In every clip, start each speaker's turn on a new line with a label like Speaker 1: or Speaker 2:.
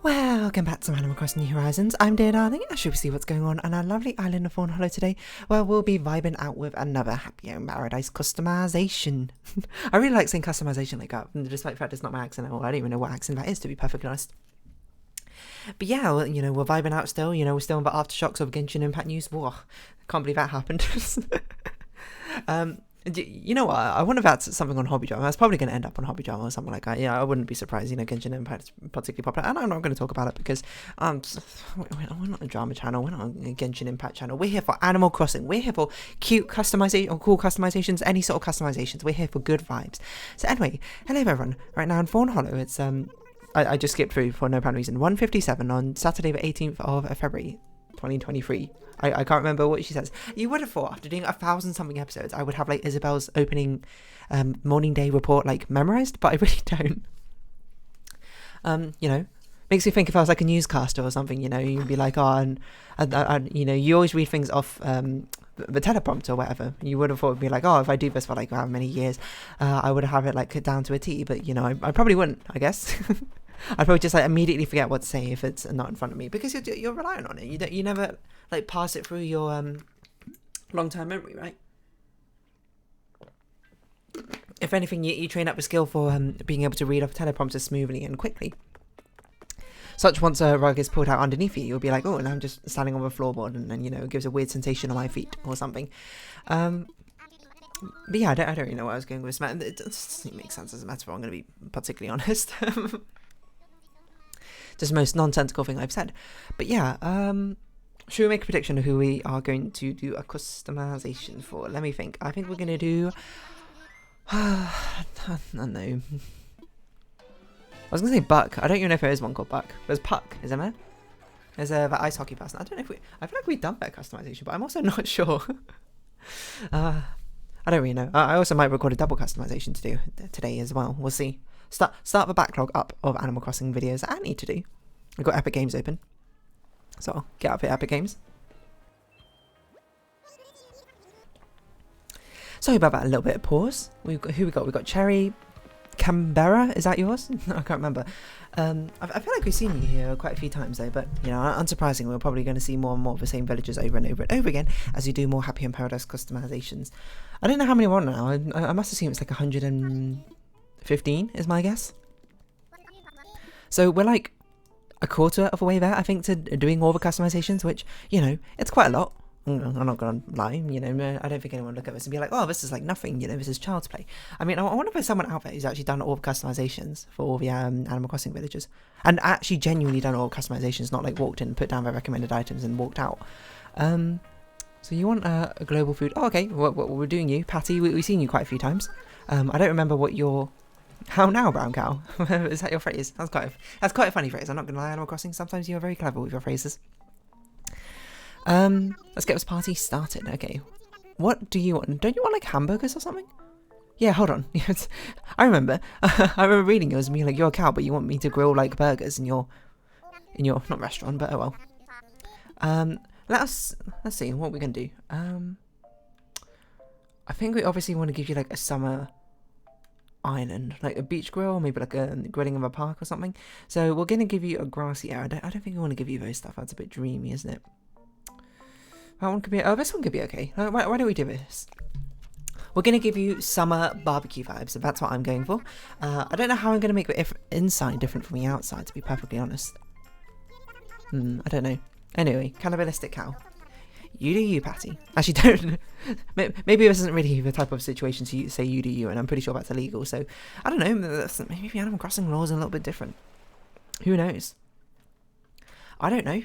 Speaker 1: Welcome back to Animal Crossing New Horizons. I'm dear darling. I should see what's going on our lovely island of Fawnhollow today, where we'll be vibing out with another Happy Home Paradise customization. I really like saying customization like that, despite the fact it's not my accent at all. I don't even know what accent that is, to be perfectly honest. But yeah, well, you know, we're vibing out still. You know, we're still in the aftershocks of Genshin Impact news. Whoa, can't believe that happened. You know what? I wonder if that's something on Hobby Drama. That's probably going to end up on Hobby Drama or something like that. Yeah, I wouldn't be surprised. You know, Genshin Impact is particularly popular, and I'm not going to talk about it because we're not a drama channel. We're not a Genshin Impact channel. We're here for Animal Crossing. We're here for cute customization or cool customizations, any sort of customizations. We're here for good vibes. So anyway, hello everyone. Right now in Fawnhollow, it's I just skipped through for no apparent reason. 1:57 on Saturday the 18th of February, 2023. I can't remember what she says. You would have thought after doing 1,000-something episodes, I would have like Isabel's opening morning day report like memorized, but I really don't. You know, makes me think if I was like a newscaster or something, you know, you'd be like, oh, and you know, you always read things off the teleprompter or whatever. You would have thought it'd be like, oh, if I do this for like how many years, I would have it like down to a T. But you know, I probably wouldn't. I guess. I'd probably just like immediately forget what to say if it's not in front of me because you're relying on it. You never like pass it through your long-term memory, right? If anything, you train up a skill for being able to read off teleprompter smoothly and quickly. Such once a rug is pulled out underneath you, you'll be like, oh, and I'm just standing on the floorboard, and then you know it gives a weird sensation on my feet or something. But yeah, I don't really know where I was going with this. It doesn't make sense as a metaphor. I'm going to be particularly honest. Just the most nonsensical thing I've said. But yeah, should we make a prediction of who we are going to do a customization for? Let me think. I think we're going to do... I don't know. I was going to say Buck. I don't even know if there is one called Buck. There's Puck, isn't there? There's the ice hockey person. I don't know if we... I feel like we've done better customization, but I'm also not sure. I don't really know. I also might record a double customization to do today as well. We'll see. Start the backlog up of Animal Crossing videos that I need to do. I've got Epic Games open. So I'll get up at Epic Games. Sorry about that, a little bit of pause. Who we got? We got Cherry Canberra. Is that yours? I can't remember. I feel like we've seen you here quite a few times though, but you know, unsurprisingly, we're probably going to see more and more of the same villagers over and over and over again as we do more Happy Home Paradise customizations. I don't know how many we're on now. I must assume it's like 115 is my guess. So we're like a quarter of the way there, I think, to doing all the customizations, which, you know, it's quite a lot. I'm not going to lie, you know, I don't think anyone would look at this and be like, oh, this is like nothing, you know, this is child's play. I mean, I wonder if there's someone out there who's actually done all the customizations for all the Animal Crossing villagers, and actually genuinely done all customizations, not like walked in, put down their recommended items and walked out. So you want a global food? Oh, okay, we're doing you, Patty, we've seen you quite a few times. I don't remember what your... How now, brown cow? Is that your phrase? That's quite a funny phrase. I'm not going to lie, Animal Crossing. Sometimes you are very clever with your phrases. Let's get this party started. Okay. What do you want? Don't you want like hamburgers or something? Yeah, hold on. I remember. I remember reading yours and being like, you're a cow, but you want me to grill like burgers in your not restaurant, but oh well. Let's see what we're gonna do. I think we obviously want to give you like a summer island, like a beach grill, maybe like a grilling in a park or something. So we're gonna give you a grassy area. I don't think we want to give you those stuff. That's a bit dreamy, isn't it? That one could be. Oh, this one could be okay. Why don't we do this? We're gonna give you summer barbecue vibes. So that's what I'm going for. I don't know how I'm gonna make the inside different from the outside, to be perfectly honest. I don't know. Anyway, cannibalistic cow. You do you, Patty. Actually, don't. Maybe this isn't really the type of situation to say you do you, and I'm pretty sure that's illegal. So, I don't know. Maybe the Animal Crossing laws are a little bit different. Who knows? I don't know.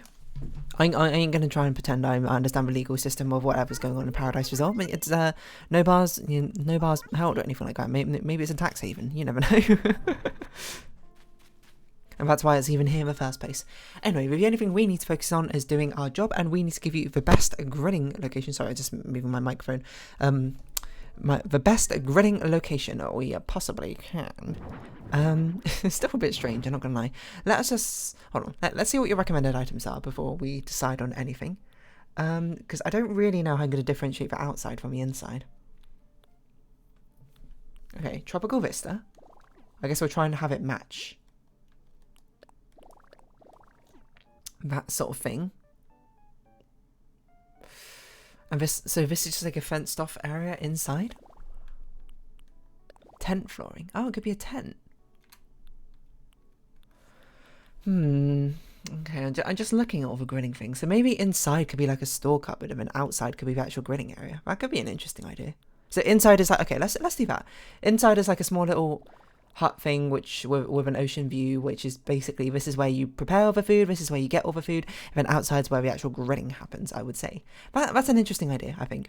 Speaker 1: I ain't going to try and pretend I understand the legal system of whatever's going on in Paradise Resort. It's no bars held or anything like that. Maybe it's a tax haven. You never know. And that's why it's even here in the first place. Anyway, the only thing we need to focus on is doing our job, and we need to give you the best grilling location. Sorry, I just moving my microphone. The best grilling location we possibly can. It's still a bit strange, I'm not gonna lie. Let's just hold on. Let's see what your recommended items are before we decide on anything. Because I don't really know how I'm gonna differentiate the outside from the inside. Okay, Tropical Vista. I guess we're trying to have it match. that sort of thing. And this is just like a fenced off area inside. Tent flooring. Oh, it could be a tent. Okay, I'm just looking at all the grilling things. So maybe inside could be like a store cupboard, and then outside could be the actual grilling area. That could be an interesting idea. So inside is like, okay, let's do that. Inside is like a small little hut thing, which with an ocean view, which is basically, this is where you prepare all the food, this is where you get all the food, and then outside's where the actual grilling happens, I would say. But that's an interesting idea, I think.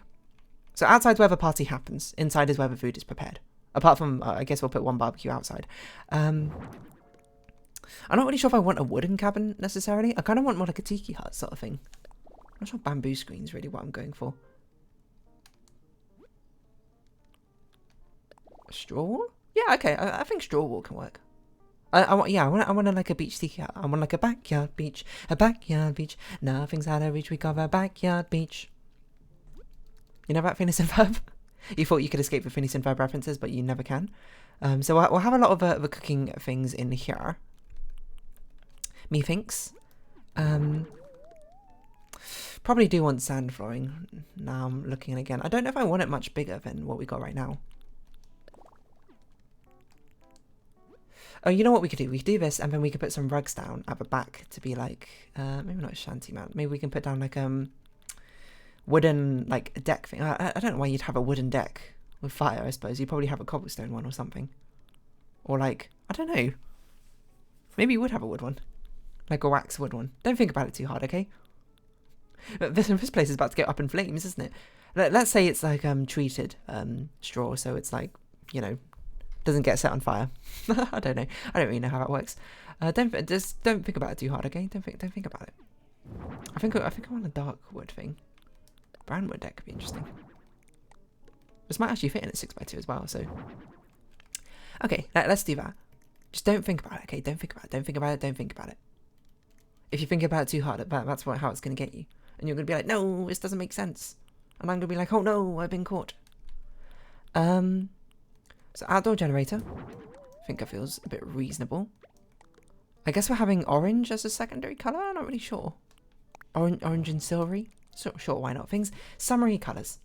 Speaker 1: So outside's where the party happens, inside is where the food is prepared. Apart from, I guess we'll put one barbecue outside. I'm not really sure if I want a wooden cabin, necessarily. I kind of want more like a tiki hut sort of thing. I'm not sure bamboo screen's really what I'm going for. A straw wall? Yeah, okay, I think straw wall can work. I want like a beach tiki hut. I want like a backyard beach. Nothing's out of reach, we cover a backyard beach. You know about Phineas and Ferb? You thought you could escape the Phineas and Ferb references, but you never can. So we'll have a lot of the cooking things in here. Methinks. Probably do want sand flooring. Now I'm looking again. I don't know if I want it much bigger than what we got right now. Oh, you know what we could do? We could do this, and then we could put some rugs down at the back to be like, maybe not a shanty mat. Maybe we can put down like wooden like deck thing. I don't know why you'd have a wooden deck with fire. I suppose you'd probably have a cobblestone one or something, or like, I don't know. Maybe you would have a wood one, like a wax wood one. Don't think about it too hard, okay? This place is about to get up in flames, isn't it? Let's say it's like treated straw, so it's like, you know, doesn't get set on fire. I don't know. I don't really know how that works. Don't think about it too hard, okay? Don't think about it. I think I want a dark wood thing. Brown wood deck could be interesting. This might actually fit in a 6x2 as well. So, okay, let's do that. Just don't think about it, okay? Don't think about it. Don't think about it. Don't think about it. If you think about it too hard, that's how it's going to get you, and you're going to be like, no, this doesn't make sense, and I'm going to be like, oh no, I've been caught. So outdoor generator, I think that feels a bit reasonable. I guess we're having orange as a secondary colour, I'm not really sure. Orange and silvery, sure, why not? Things, summery colours.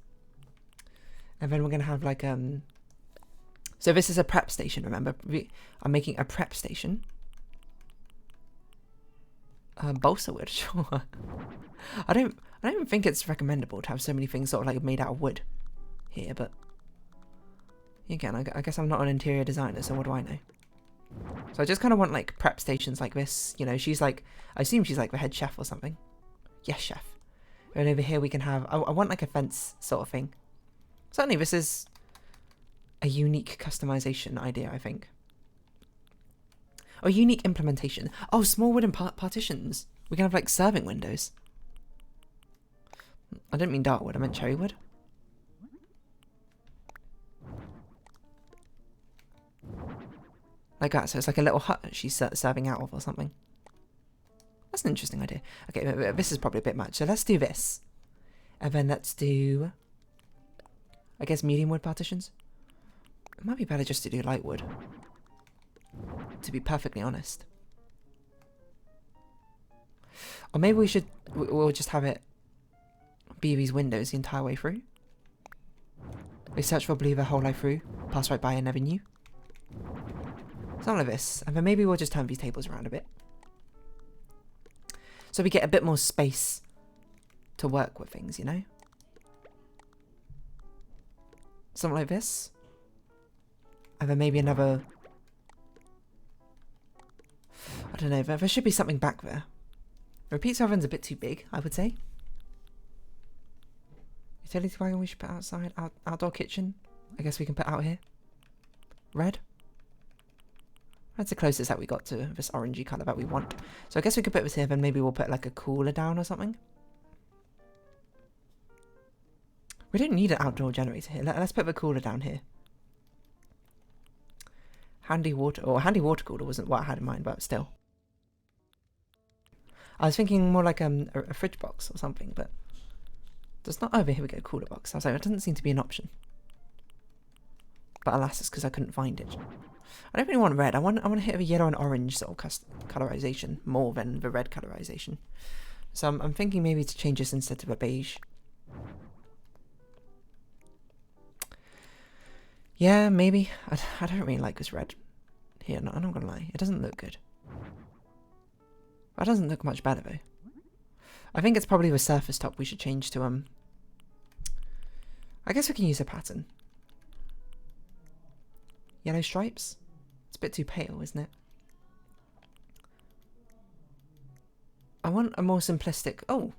Speaker 1: And then we're going to have like, so this is a prep station, remember? I'm making a prep station. Balsa wood, sure. I don't even think it's recommendable to have so many things sort of like made out of wood here, but again, I guess I'm not an interior designer, so what do I know? So I just kind of want like prep stations like this. You know, she's like, I assume she's like the head chef or something. Yes, chef. And over here we can have, I want like a fence sort of thing. Certainly this is a unique customization idea, I think. Or unique implementation. Oh, small wooden partitions. We can have like serving windows. I didn't mean dark wood, I meant cherry wood. Like that, so it's like a little hut she's serving out of or something. That's an interesting idea. Okay, this is probably a bit much, so let's do this. And then let's do, I guess, medium wood partitions. It might be better just to do light wood, to be perfectly honest. Or maybe we'll just have it be these windows the entire way through. We search for believe the whole life through, pass right by and never knew. Something like this, and then maybe we'll just turn these tables around a bit. So we get a bit more space to work with things, you know? Something like this. And then maybe another, I don't know, there should be something back there. The pizza oven's a bit too big, I would say. Utility wagon we should put outside. Outdoor kitchen, I guess we can put out here. Red. That's the closest that we got to this orangey colour that we want. So I guess we could put this here, then maybe we'll put like a cooler down or something. We don't need an outdoor generator here. Let's put the cooler down here. Handy water cooler wasn't what I had in mind, but still. I was thinking more like a fridge box or something, but there's not. Oh, here we go, cooler box. I was like, it doesn't seem to be an option. But alas, it's because I couldn't find it. I don't really want red. I want to hit a yellow and orange sort of colorization more than the red colorization. So I'm thinking maybe to change this instead of a beige. Yeah, maybe. I don't really like this red here. No, I'm not gonna lie. It doesn't look good. That doesn't look much better though. I think it's probably the surface top we should change to I guess we can use a pattern. Yellow stripes? It's a bit too pale, isn't it? I want a more simplistic... Oh!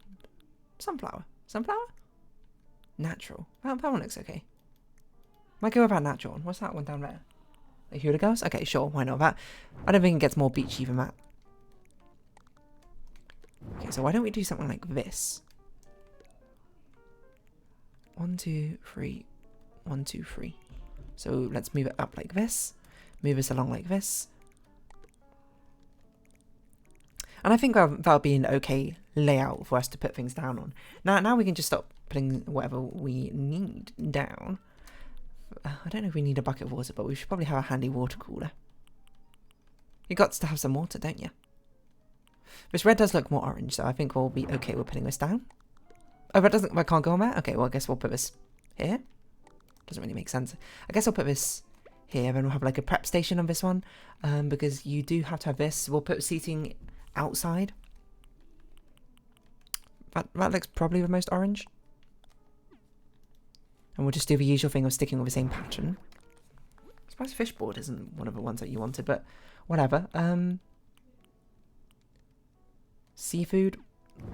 Speaker 1: Sunflower. Sunflower? Natural. That one looks okay. Might go about natural. What's that one down there? The Hula Girls? Okay, sure. Why not that? I don't think it gets more beachy than that. Okay, so why don't we do something like this? 1, 2, 3. 1, 2, 3. So let's move it up like this. Move us along like this. And I think that'll be an okay layout for us to put things down on. Now we can just stop putting whatever we need down. I don't know if we need a bucket of water, but we should probably have a handy water cooler. You got to have some water, don't you? This red does look more orange, so I think we'll be okay with putting this down. Oh, that can't go on there? Okay, well I guess we'll put this here. Doesn't really make sense. I guess I'll put this here, then we'll have like a prep station on this one. Because you do have to have this. We'll put seating outside. That looks probably the most orange. And we'll just do the usual thing of sticking with the same pattern. I suppose fishboard isn't one of the ones that you wanted, but whatever. Seafood,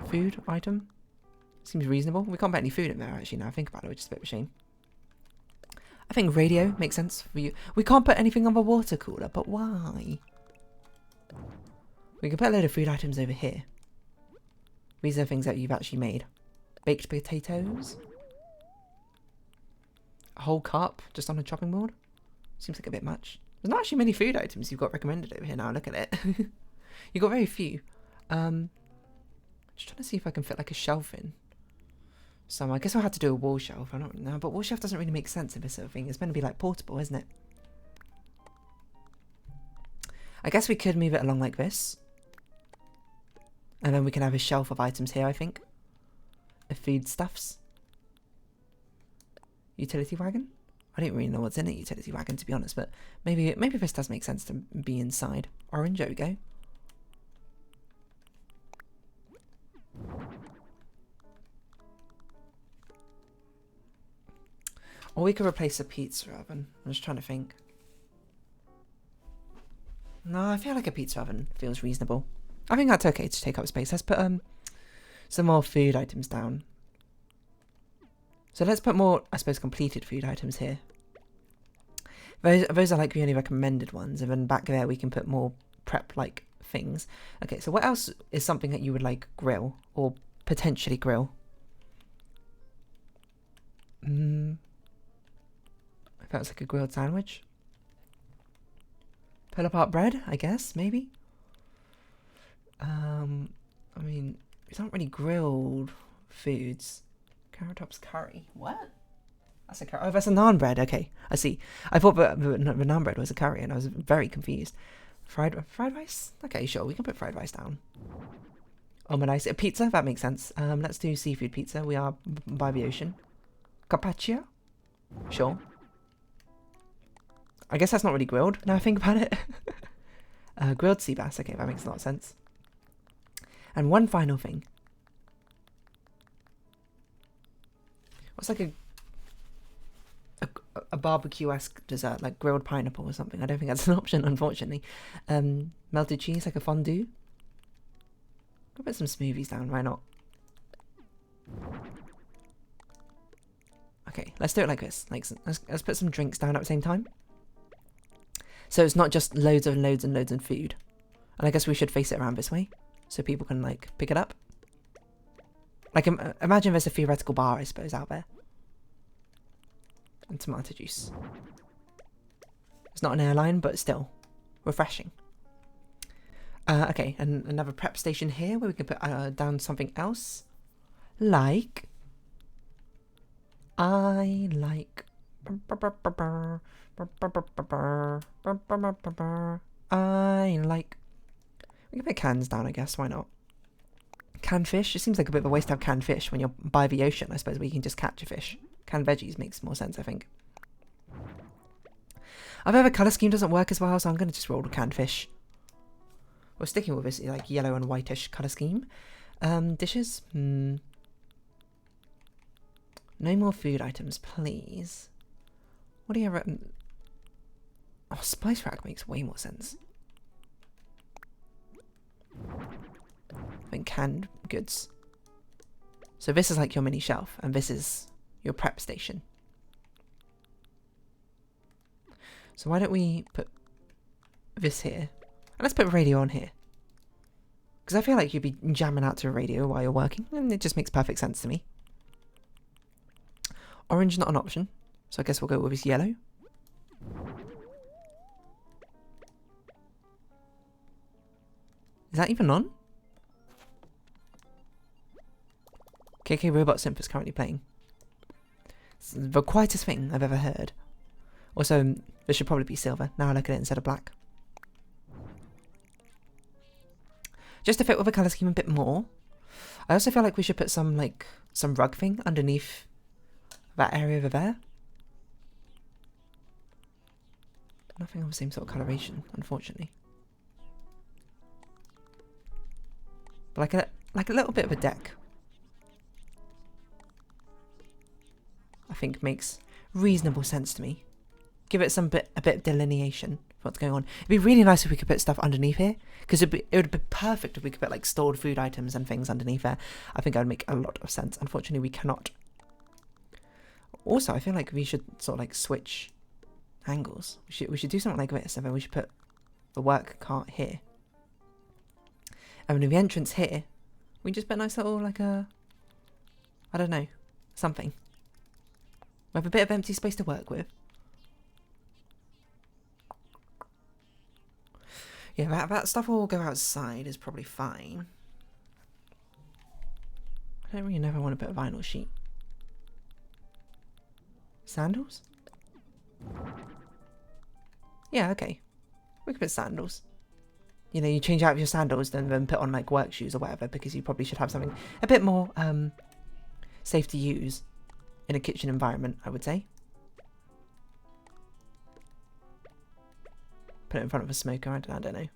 Speaker 1: food item. Seems reasonable. We can't put any food in there actually now I think about it, which is a bit of a shame. I think radio makes sense for you. We can't put anything on the water cooler, but why? We can put a load of food items over here. These are things that you've actually made. Baked potatoes. A whole cup just on a chopping board. Seems like a bit much. There's not actually many food items you've got recommended over here now. Look at it. You've got very few. Just trying to see if I can fit like a shelf in. So I guess I'll have to do a wall shelf. I don't know, but wall shelf doesn't really make sense in this sort of thing. It's meant to be like portable, isn't it? I guess we could move it along like this. And then we can have a shelf of items here, I think. Of foodstuffs. Utility wagon? I don't really know what's in a utility wagon, to be honest, but maybe this does make sense to be inside. Orange, there we go. Or we could replace a pizza oven. I'm just trying to think. No, I feel like a pizza oven feels reasonable. I think that's okay to take up space. Let's put some more food items down. So let's put more, I suppose, completed food items here. Those are like the only recommended ones, and then back there we can put more prep-like things. Okay, so what else is something that you would like grill, or potentially grill? If that was like a grilled sandwich. Pull apart bread, I guess, maybe? I mean, it's not really grilled foods. Carrot tops curry. What? That's a curry. Oh, that's a naan bread. Okay, I see. I thought the naan bread was a curry, and I was very confused. Fried rice? Okay, sure. We can put fried rice down. Omelette. A pizza? That makes sense. Let's do seafood pizza. We are by the ocean. Carpaccio? Sure. I guess that's not really grilled, now I think about it. Grilled sea bass. Okay, that makes a lot of sense. And one final thing. What's like a barbecue-esque dessert, like grilled pineapple or something? I don't think that's an option, unfortunately. Melted cheese, like a fondue. I'll put some smoothies down, why not? Okay, let's do it like this. Like, let's put some drinks down at the same time. So it's not just loads and loads and loads of food. And I guess we should face it around this way, so people can, like, pick it up. Like, imagine there's a theoretical bar, I suppose, out there. And tomato juice. It's not an airline, but still. Refreshing. Okay, and another prep station here, where we can put down something else. Like... I like... We can put cans down, I guess. Why not? Canned fish? It seems like a bit of a waste to have canned fish when you're by the ocean, I suppose, where you can just catch a fish. Canned veggies makes more sense, I think. I've heard the colour scheme doesn't work as well, so I'm going to just roll with canned fish. We're sticking with this like yellow and whitish colour scheme. Dishes? No more food items, please. What do you reckon? Oh, spice rack makes way more sense. I think canned goods. So this is like your mini shelf, and this is your prep station. So why don't we put this here? And let's put radio on here. Because I feel like you'd be jamming out to a radio while you're working, and it just makes perfect sense to me. Orange not an option, so I guess we'll go with this yellow. Is that even on? KK Robot Synth is currently playing. It's the quietest thing I've ever heard. Also, this should probably be silver. Now I look at it instead of black. Just to fit with the colour scheme a bit more. I also feel like we should put some rug thing underneath that area over there. Nothing of the same sort of coloration, unfortunately. But like a little bit of a deck, I think makes reasonable sense to me. Give it a bit of delineation for what's going on. It'd be really nice if we could put stuff underneath here, because it would be perfect if we could put like stored food items and things underneath there. I think that would make a lot of sense. Unfortunately, we cannot. Also, I feel like we should sort of like switch angles. We should do something like this, and then we should put the work cart here. And then the entrance here, we just put a nice little like I don't know, something. We have a bit of empty space to work with. Yeah, that stuff will go outside is probably fine. I don't really never want to put a vinyl sheet. Sandals? Yeah, okay. We could put sandals. You know, you change out your sandals, then put on like work shoes or whatever, because you probably should have something a bit more safe to use in a kitchen environment, I would say. Put it in front of a smoker, I don't know.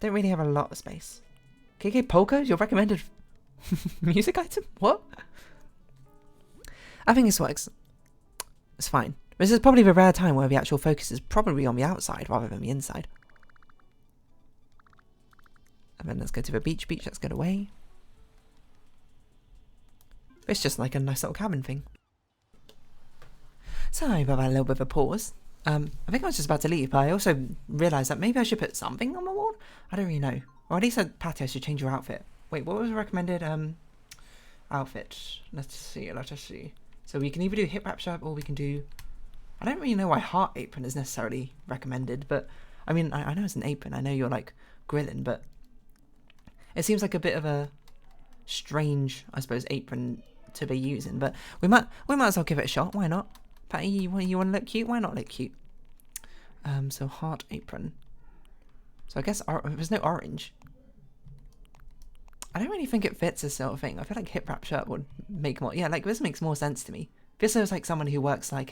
Speaker 1: Don't really have a lot of space. KK Polkas, your recommended music item? What? I think this works. It's fine. This is probably the rare time where the actual focus is probably on the outside rather than the inside. And then let's go to the beach. Beach, let's get away. It's just like a nice little cabin thing. Sorry about that little bit of a pause. I think I was just about to leave, but I also realised that maybe I should put something on the wall. I don't really know. Or at least Patty, I should change your outfit. Wait, what was the recommended outfit? Let's see. So we can either do hip wrap shirt or we can do... I don't really know why heart apron is necessarily recommended, but I mean, I know it's an apron. I know you're like grilling, but it seems like a bit of a strange, I suppose, apron to be using. But we might as well give it a shot. Why not? Patty, you want to look cute? Why not look cute? So heart apron. So I guess there's no orange. I don't really think it fits this sort of thing. I feel like hip wrap shirt would make more. Yeah, like this makes more sense to me. This is like someone who works like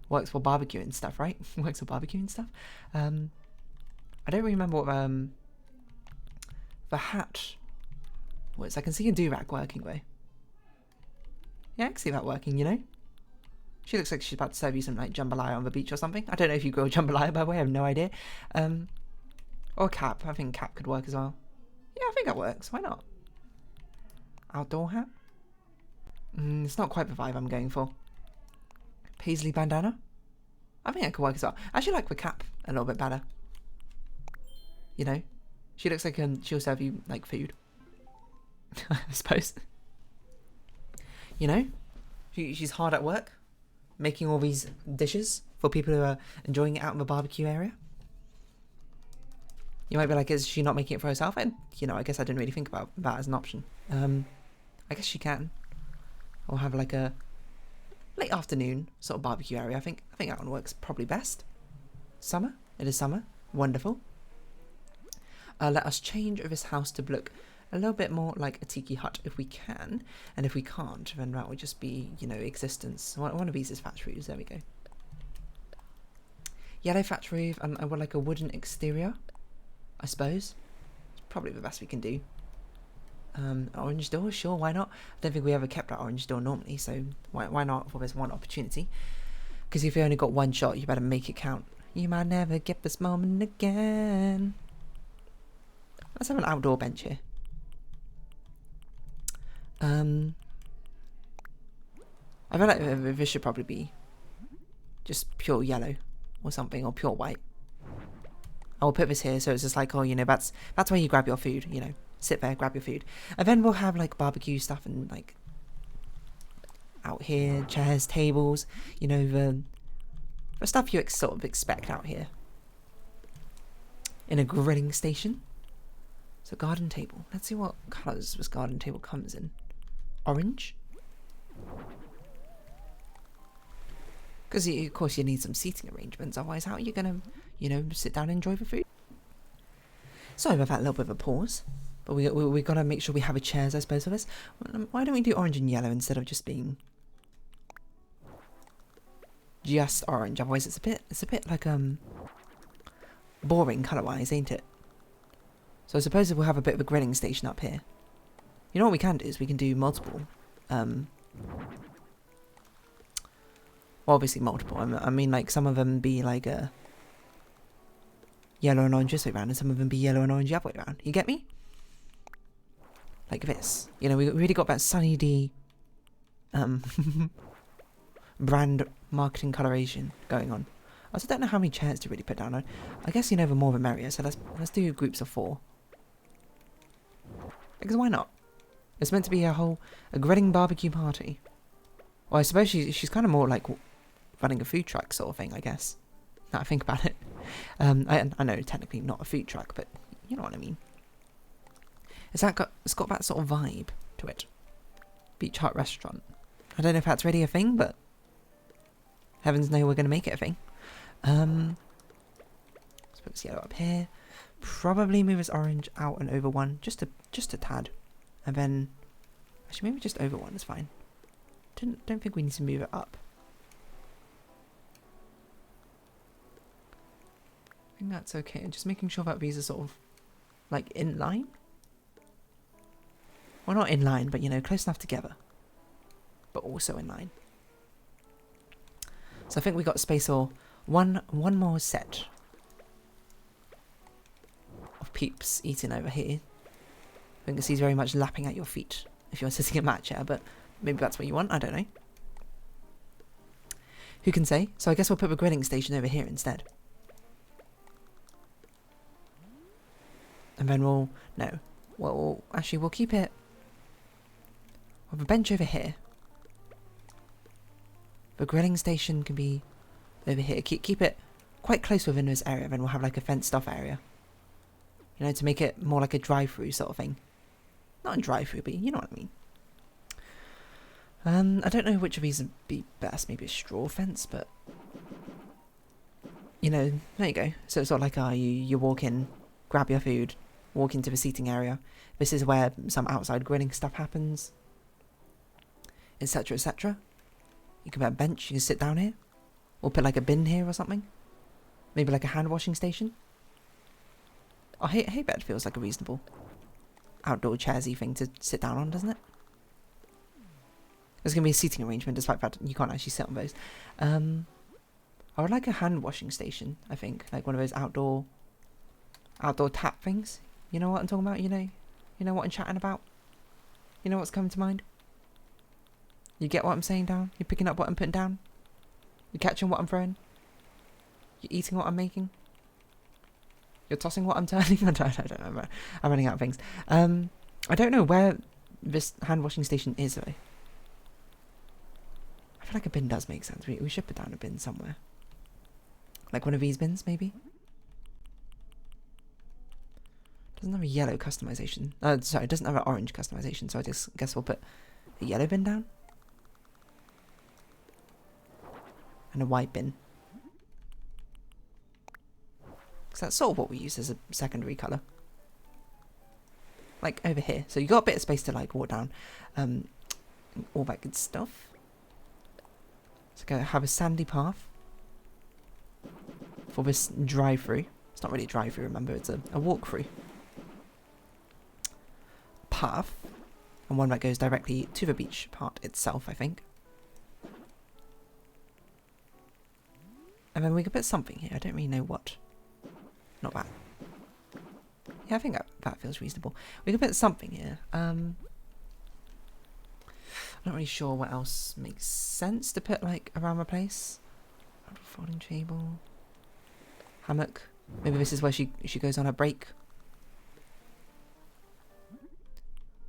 Speaker 1: works for barbecue and stuff, right? Works for barbecue and stuff. I don't remember what the hat was. I can see a do-rag working though. Yeah, I can see that working, you know? She looks like she's about to serve you some like jambalaya on the beach or something. I don't know if you grow jambalaya, by the way, I have no idea. Or cap. I think cap could work as well. Yeah, I think that works. Why not? Outdoor hat? It's not quite the vibe I'm going for. Paisley bandana? I think that could work as well. I actually like the cap a little bit better. You know? She looks like she'll serve you like food. I suppose. You know? She's hard at work, making all these dishes for people who are enjoying it out in the barbecue area. You might be like, is she not making it for herself? And, you know, I guess I didn't really think about that as an option. I guess she can. Or have like a late afternoon sort of barbecue area. I think that one works probably best. Summer. It is summer. Wonderful. Let us change this house to look a little bit more like a tiki hut if we can, and if we can't, then that would just be, you know, existence. One of these is thatch roofs. There we go. Yellow thatch roof, and I would like a wooden exterior, I suppose. It's probably the best we can do. Orange door, sure, why not? I don't think we ever kept that orange door normally, so why not for this one opportunity? Because if you only got one shot, you better make it count. You might never get this moment again. Let's have an outdoor bench here. I feel like this should probably be just pure yellow or something, or pure white. I will put this here so it's just like, oh, you know, that's where you grab your food, you know. Sit there, grab your food. And then we'll have like barbecue stuff and like out here, chairs, tables, you know, the stuff you sort of expect out here. In a grilling station. So garden table. Let's see what colours this garden table comes in. Orange. Because of course you need some seating arrangements, otherwise how are you going to, you know, sit down and enjoy the food? Sorry about that little bit of a pause. But we got to make sure we have a chairs, I suppose, for this. Why don't we do orange and yellow instead of just being just orange? Otherwise it's a bit like boring colour-wise, ain't it? So I suppose we'll have a bit of a grilling station up here. You know what we can do is we can do multiple. Well, obviously multiple. I mean, like some of them be like a yellow and orange this way around, and some of them be yellow and orange the other way around. You get me? Like this. You know, we really got that Sunny D brand marketing coloration going on. I also don't know how many chairs to really put down. I guess, you know, the more the merrier. So let's do groups of 4. Because why not? It's meant to be a grilling barbecue party. Well, I suppose she's kind of more like running a food truck sort of thing, I guess. Now I think about it. I know technically not a food truck, but you know what I mean. It's got that sort of vibe to it. Beach hut restaurant. I don't know if that's really a thing, but heavens know we're going to make it a thing. Let's put this yellow up here. Probably move this orange out and over one, just a tad, and then actually maybe just over one is fine. Don't think we need to move it up. I think that's okay. And just making sure that these are sort of like in line. Well, not in line, but you know, close enough together, but also in line. So I think we got space for one more set of peeps eating over here. I think he's very much lapping at your feet if you're sitting in that chair, but maybe that's what you want, I don't know. Who can say? So I guess we'll put the grilling station over here instead. And then we'll keep it. We'll have a bench over here. The grilling station can be over here. Keep it quite close within this area, then we'll have like a fenced off area. You know, to make it more like a drive-through sort of thing. Not a drive-through, but you know what I mean. I don't know which of these would be best. Maybe a straw fence, but you know, there you go. So it's sort of like you walk in, grab your food, walk into the seating area. This is where some outside grilling stuff happens, etc., etc. You can put a bench. You can sit down here, or put like a bin here or something. Maybe like a hand washing station. Oh, hay bed feels like a reasonable outdoor chairsy thing to sit down on, doesn't it? There's going to be a seating arrangement, despite the fact that you can't actually sit on those. I would like a hand washing station, I think. Like one of those outdoor tap things. You know what I'm talking about? You know what I'm chatting about? You know what's coming to mind? You get what I'm saying down? You're picking up what I'm putting down? You're catching what I'm throwing? You're eating what I'm making? You're tossing what I'm turning? I don't know. I'm running out of things. I don't know where this hand washing station is, though. I feel like a bin does make sense. We should put down a bin somewhere. Like one of these bins, maybe? Doesn't have a yellow customization. Sorry, it doesn't have an orange customization, so I just guess we'll put a yellow bin down. and a white bin. Because that's sort of what we use as a secondary colour. Like over here. So you got a bit of space to like walk down. All that good stuff. So go have a sandy path for this drive-through. It's not really a drive-through, remember, it's a walk-through. Path. And one that goes directly to the beach part itself, I think. And then we could put something here. I don't really know what. Not that. Yeah, I think that feels reasonable. We could put something here. I'm not really sure what else makes sense to put like around the place. Folding table. Hammock. Maybe this is where she goes on her break.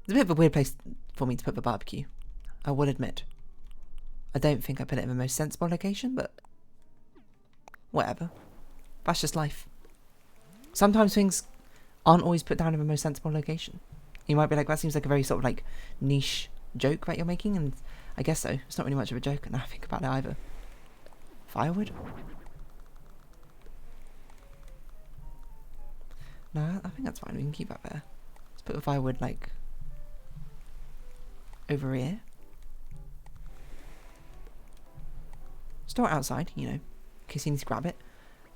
Speaker 1: It's a bit of a weird place for me to put the barbecue, I will admit. I don't think I put it in the most sensible location, but whatever. That's just life. Sometimes things aren't always put down in the most sensible location. You might be like, that seems like a very sort of like niche joke that you're making, and I guess so. It's not really much of a joke, and I think about it either. Firewood? No, I think that's fine. We can keep that there. Let's put the firewood like over here. Store it outside, you know, in case you need to grab it.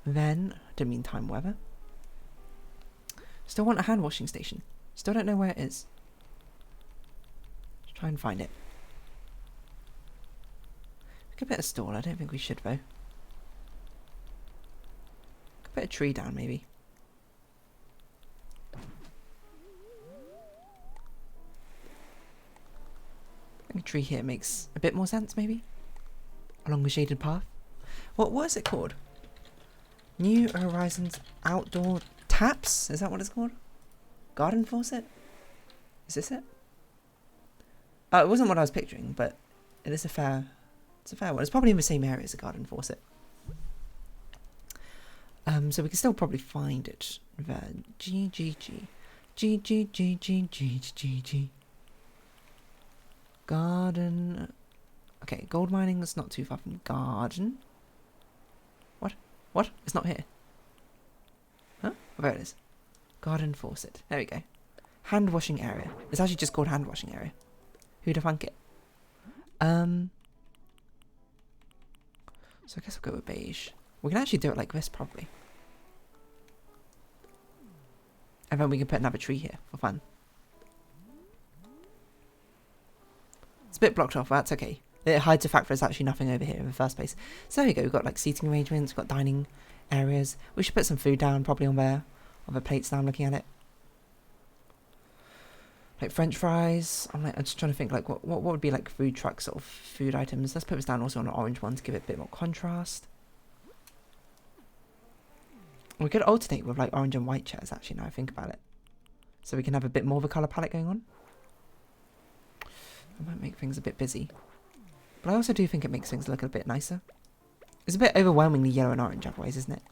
Speaker 1: Then, didn't mean time weather. Still want a hand washing station. Still don't know where it is. Let's try and find it. We could put a stall. I don't think we should though. Could put a tree down maybe. I think a tree here makes a bit more sense maybe. Along the shaded path. What is it called? New Horizons Outdoor Taps? Is that what it's called? Garden faucet? Is this it? Oh, it wasn't what I was picturing, but it is it's a fair one. It's probably in the same area as a garden faucet. So we can still probably find it there. G. Garden. Okay, gold mining is not too far from garden. What? It's not here. Huh? Oh, there it is. Garden faucet. There we go. Hand washing area. It's actually just called hand washing area. Who'd have thunk it? So I guess I'll go with beige. We can actually do it like this probably. And then we can put another tree here for fun. It's a bit blocked off, but that's okay. It hides the fact there's actually nothing over here in the first place. So there you go, we've got like seating arrangements, we've got dining areas. We should put some food down probably on there. On the plates now I'm looking at it. Like French fries. I'm just trying to think like what would be like food truck sort of food items. Let's put this down also on an orange one to give it a bit more contrast. We could alternate with like orange and white chairs actually now I think about it. So we can have a bit more of a colour palette going on. That might make things a bit busy. But I also do think it makes things look a bit nicer. It's a bit overwhelmingly yellow and orange otherwise, isn't it?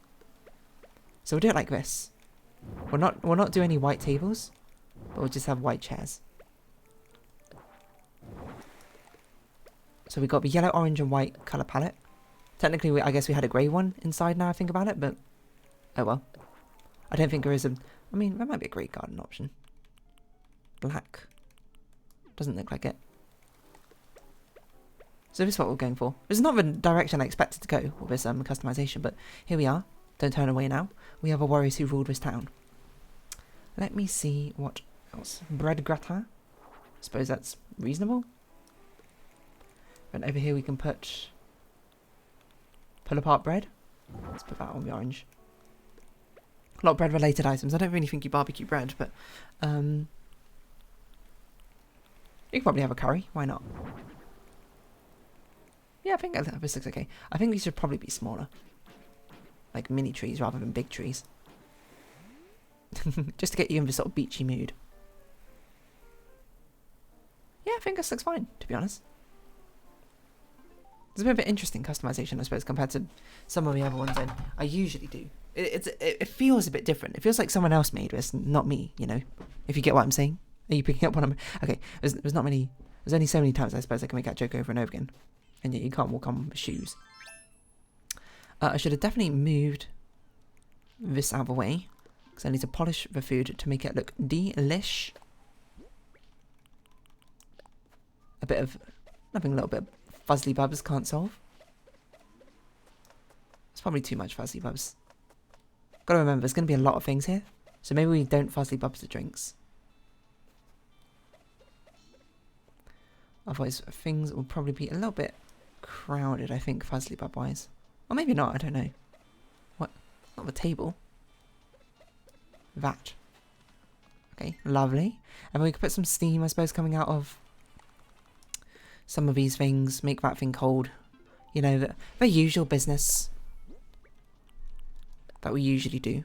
Speaker 1: So we'll do it like this. We'll not do any white tables, but we'll just have white chairs. So we got the yellow, orange and white colour palette. Technically, I guess we had a grey one inside now I think about it, but oh well. I don't think there is a... I mean, there might be a grey garden option. Black. Doesn't look like it. So this is what we're going for. This is not the direction I expected to go with this customization, but here we are. Don't turn away now. We have a warriors who ruled this town. Let me see what else. Bread gratin. I suppose that's reasonable. And over here we can put pull apart bread. Let's put that on the orange. A lot of bread related items. I don't really think you barbecue bread, but you could probably have a curry. Why not? Yeah, I think this looks okay. I think these should probably be smaller. Like mini trees rather than big trees. Just to get you in this sort of beachy mood. Yeah, I think this looks fine, to be honest. It's a bit of an interesting customization, I suppose, compared to some of the other ones I usually do. It feels a bit different. It feels like someone else made this, not me, you know. If you get what I'm saying. Are you picking up what I'm... Okay, there's not many... There's only so many times I suppose I can make that joke over and over again. And yet you can't walk on with shoes. I should have definitely moved this out of the way, because I need to polish the food to make it look delish. Nothing a little bit of fuzzly bubs can't solve. It's probably too much fuzzly bubs. Gotta remember, there's gonna be a lot of things here, so maybe we don't fuzzly bubs the drinks. Otherwise, things will probably be a little bit crowded, I think, fuzzly bub wise. Or maybe not, I don't know. What? Not the table. That. Okay, lovely. And we could put some steam, I suppose, coming out of some of these things. Make that thing cold. You know, the usual business that we usually do.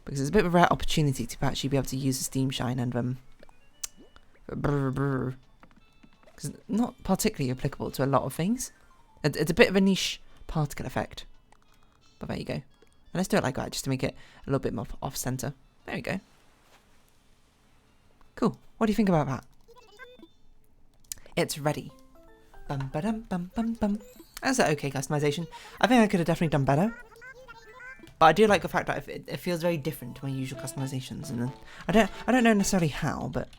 Speaker 1: Because it's a bit of a rare opportunity to actually be able to use the steam shine and because it's not particularly applicable to a lot of things. It's a bit of a niche particle effect. But there you go. And let's do it like that, just to make it a little bit more off-center. There we go. Cool. What do you think about that? It's ready. Bum ba dum bum bum bum. That's an okay customization. I think I could have definitely done better. But I do like the fact that it feels very different to my usual customizations, and I don't know necessarily how, but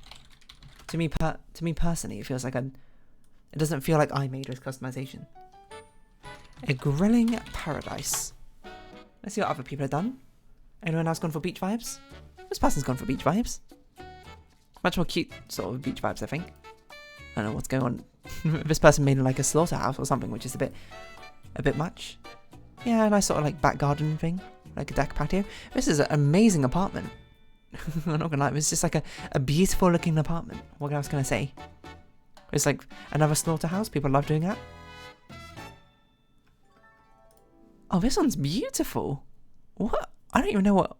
Speaker 1: to me personally, it feels like it doesn't feel like I made this customization. A grilling paradise. Let's see what other people have done. Anyone else gone for beach vibes? This person's gone for beach vibes. Much more cute sort of beach vibes, I think. I don't know what's going on. This person made like a slaughterhouse or something, which is a bit much. Yeah, a nice sort of like back garden thing, like a deck patio. This is an amazing apartment. I'm not gonna lie, it's just like a beautiful looking apartment. What else can I say? It's like another slaughterhouse. People love doing that. Oh, this one's beautiful. What? I don't even know what.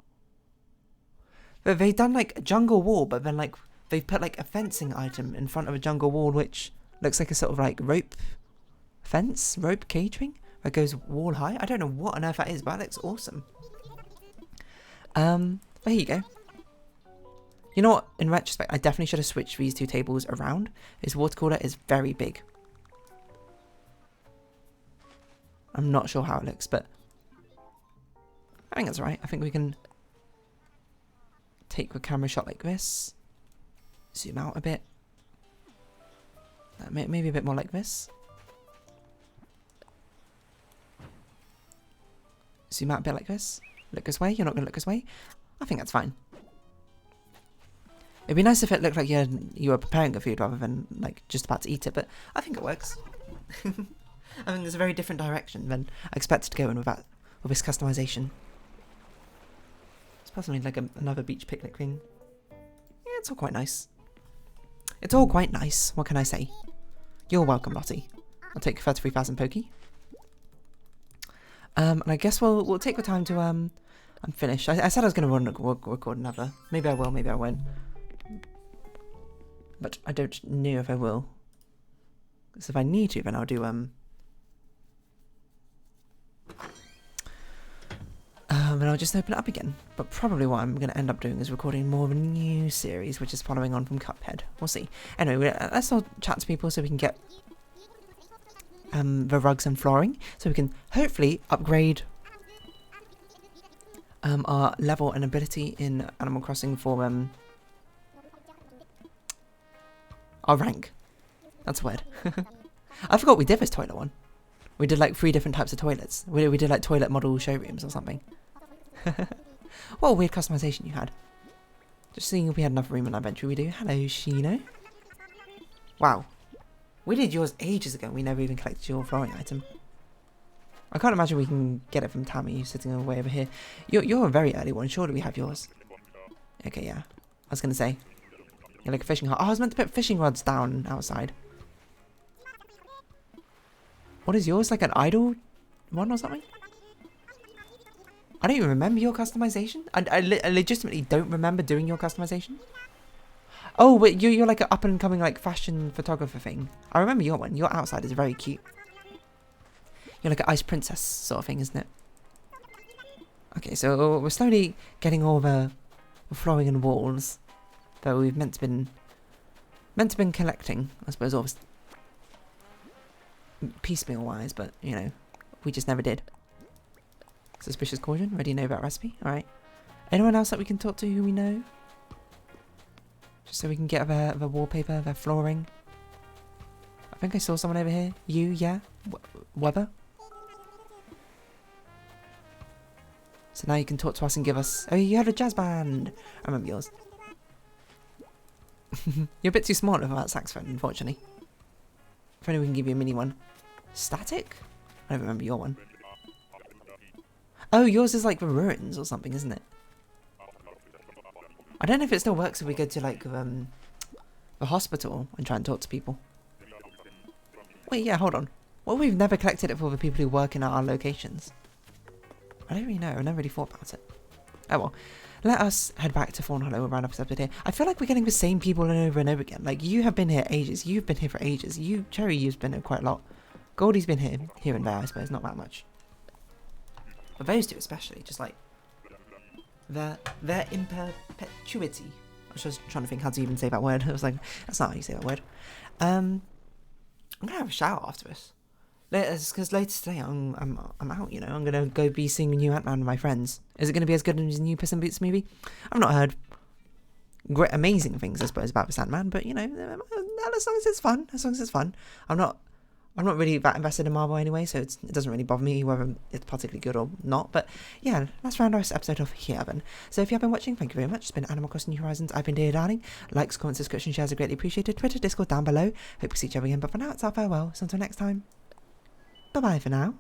Speaker 1: But they've done like a jungle wall, but then like they've put like a fencing item in front of a jungle wall, which looks like a sort of like rope catering that goes wall high. I don't know what on earth that is, but that looks awesome. But here you go. You know what? In retrospect, I definitely should have switched these two tables around. This water cooler is very big. I'm not sure how it looks, but I think that's right. I think we can take the camera shot like this. Zoom out a bit. Maybe a bit more like this. Zoom out a bit like this. Look this way. You're not going to look this way. I think that's fine. It'd be nice if it looked like you were preparing the food rather than like just about to eat it, but I think it works. I think there's a very different direction than I expected to go in with this customization. It's personally like another beach picnic thing. Yeah, it's all quite nice. It's all quite nice. What can I say? You're welcome, Lottie. I'll take 33,000 pokey. And I guess we'll take the time to I'm finished. I said I was going to record another. Maybe I will. Maybe I won't. But I don't know if I will. Because if I need to, then I'll do and I'll just open it up again. But probably what I'm going to end up doing is recording more of a new series, which is following on from Cuphead. We'll see. Anyway, let's all chat to people so we can get the rugs and flooring, so we can hopefully upgrade our level and ability in Animal Crossing for our rank. That's a word. I forgot we did this toilet one. We did like 3 different types of toilets. We did like toilet model showrooms or something. What a weird customization you had. Just seeing if we had enough room in our inventory. We do. Hello, Shino. Wow. We did yours ages ago and we never even collected your flooring item. I can't imagine we can get it from Tammy sitting way over here. You're a very early one. Surely we have yours. Okay, yeah. I was going to say. You're like a fishing hut. Oh, I was meant to put fishing rods down outside. What is yours? Like an idle one or something? I don't even remember your customization. I legitimately don't remember doing your customization. Oh, but you're like an up and coming like fashion photographer thing. I remember your one. Your outside is very cute. You're like an ice princess sort of thing, isn't it? Okay, so we're slowly getting all the flooring and walls that we've meant to been collecting. I suppose, obviously, piecemeal wise, but you know, we just never did. Suspicious caution. Already know about recipe. All right. Anyone else that we can talk to who we know? Just so we can get their wallpaper, their flooring. I think I saw someone over here. You, yeah? Weber? So now you can talk to us and give us... Oh, you had a jazz band! I remember yours. You're a bit too small for that saxophone, unfortunately. If only we can give you a mini one. Static? I don't remember your one. Oh, yours is like the ruins or something, isn't it? I don't know if it still works if we go to like the hospital and try and talk to people. Wait, yeah, hold on. Well, we've never collected it for the people who work in our locations. I don't really know. I've never really thought about it. Oh well. Let us head back to Fawnhollow and round up this episode here. I feel like we're getting the same people over and over again. Like, you have been here ages. You've been here for ages. You, Cherry, you've been here quite a lot. Goldie's been here and there, I suppose. Not that much. But those two especially, just like... Their imperpetuity. I was just trying to think how to even say that word. I was like, that's not how you say that word. I'm gonna have a shower after this. Because later today I'm out, you know. I'm gonna go be seeing the new Ant-Man with my friends. Is it gonna be as good as the new Puss in Boots movie? I've not heard great, amazing things, I suppose, about this Ant-Man, but you know, as long as it's fun, I'm not really that invested in Marvel anyway, so it doesn't really bother me whether it's particularly good or not. But yeah, let's round our episode off here then. So if you have been watching, thank you very much. It's been Animal Crossing New Horizons. I've been Dear Darling. Likes, comments, subscription, shares are greatly appreciated. Twitter, Discord down below. Hope we see each other again. But for now, it's our farewell. So until next time, bye bye for now.